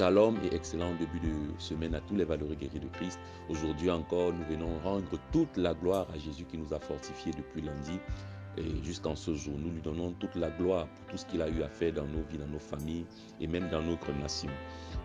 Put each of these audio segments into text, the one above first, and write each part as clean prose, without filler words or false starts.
Shalom et excellent début de semaine à tous les valeureux guerriers de Christ. Aujourd'hui encore, nous venons rendre toute la gloire à Jésus qui nous a fortifiés depuis lundi et jusqu'en ce jour. Nous lui donnons toute la gloire pour tout ce qu'il a eu à faire dans nos vies, dans nos familles et même dans notre nation.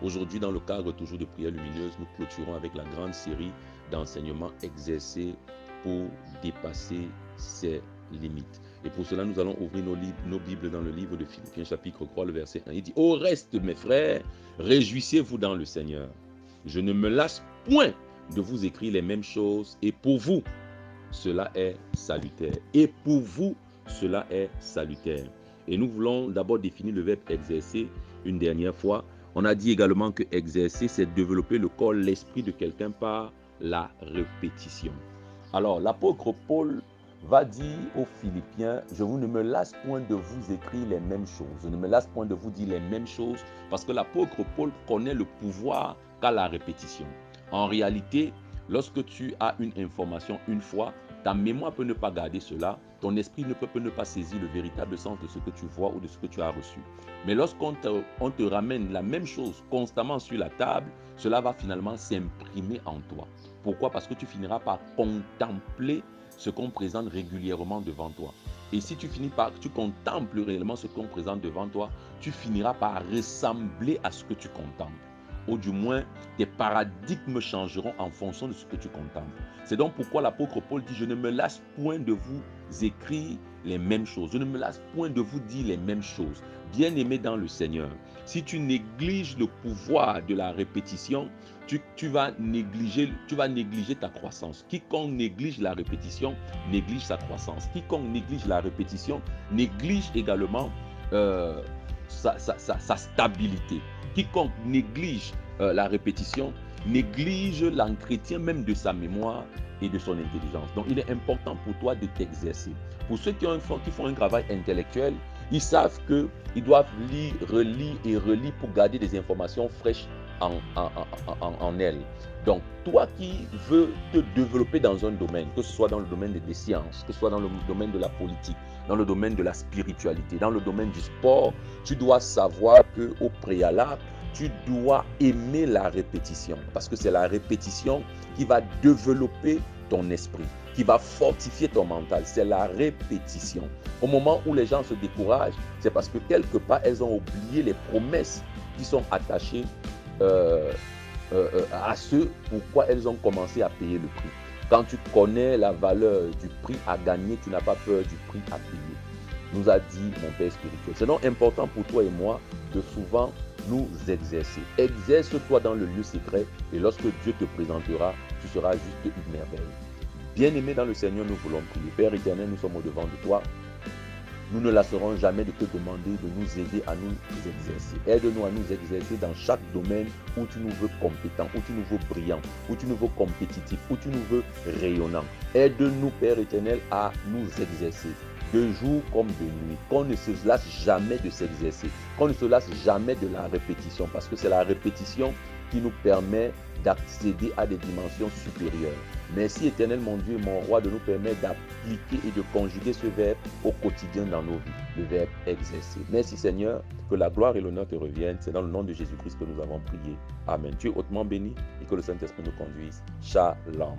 Aujourd'hui, dans le cadre toujours de prières lumineuses, nous clôturons avec la grande série d'enseignements exercés pour dépasser ses limites. Et pour cela, nous allons ouvrir nos Bibles dans le livre de Philippiens, chapitre 3, le verset 1. Il dit: au reste, mes frères, réjouissez-vous dans le Seigneur. Je ne me lasse point de vous écrire les mêmes choses, et pour vous, cela est salutaire. Et pour vous, cela est salutaire. Et nous voulons d'abord définir le verbe exercer une dernière fois. On a dit également que exercer, c'est développer le corps, l'esprit de quelqu'un par la répétition. Alors, l'apôtre Paul va dire aux Philippiens: je ne me lasse point de vous écrire les mêmes choses. Je ne me lasse point de vous dire les mêmes choses, parce que l'apôtre Paul connaît le pouvoir qu'a la répétition. En réalité, lorsque tu as une information une fois, ta mémoire peut ne pas garder cela, ton esprit ne peut ne pas saisir le véritable sens de ce que tu vois ou de ce que tu as reçu. Mais lorsqu'on te ramène la même chose constamment sur la table, cela va finalement s'imprimer en toi. Pourquoi? Parce que tu finiras par contempler ce qu'on présente régulièrement devant toi. Et si tu contemples réellement ce qu'on présente devant toi, tu finiras par ressembler à ce que tu contemples. Ou du moins, tes paradigmes changeront en fonction de ce que tu contemples. C'est donc pourquoi l'apôtre Paul dit: je ne me lasse point de vous écrire les mêmes choses. Je ne me lasse point de vous dire les mêmes choses. Bien-aimé dans le Seigneur, si tu négliges le pouvoir de la répétition, tu vas négliger ta croissance. Quiconque néglige la répétition néglige sa croissance. Quiconque néglige la répétition néglige également sa stabilité. Quiconque néglige la répétition néglige l'entretien même de sa mémoire et de son intelligence. Donc, il est important pour toi de t'exercer. Pour ceux qui font un travail intellectuel, ils savent qu'ils doivent lire, relire et relire pour garder des informations fraîches en elles. Donc, toi qui veux te développer dans un domaine, que ce soit dans le domaine des sciences, que ce soit dans le domaine de la politique, dans le domaine de la spiritualité, dans le domaine du sport, tu dois savoir qu'au préalable, tu dois aimer la répétition, parce que c'est la répétition qui va développer ton esprit, qui va fortifier ton mental. C'est la répétition. Au moment où les gens se découragent, c'est parce que quelque part, elles ont oublié les promesses qui sont attachées à ce pourquoi elles ont commencé à payer le prix. Quand tu connais la valeur du prix à gagner, tu n'as pas peur du prix à payer, nous a dit mon Père spirituel. C'est donc important pour toi et moi de souvent nous exercer. Exerce-toi dans le lieu secret, et lorsque Dieu te présentera, tu seras juste une merveille. Bien-aimé dans le Seigneur, nous voulons prier. Père éternel, nous sommes au-devant de toi. Nous ne lasserons jamais de te demander de nous aider à nous exercer. Aide-nous à nous exercer dans chaque domaine où tu nous veux compétents, où tu nous veux brillants, où tu nous veux compétitifs, où tu nous veux rayonnants. Aide-nous, Père éternel, à nous exercer de jour comme de nuit, qu'on ne se lasse jamais de s'exercer, qu'on ne se lasse jamais de la répétition, parce que c'est la répétition qui nous permet d'accéder à des dimensions supérieures. Merci éternel mon Dieu et mon roi de nous permettre d'appliquer et de conjuguer ce verbe au quotidien dans nos vies, le verbe exercer. Merci Seigneur, que la gloire et l'honneur te reviennent. C'est dans le nom de Jésus-Christ que nous avons prié. Amen. Tu es hautement béni et que le Saint-Esprit nous conduise. Shalom.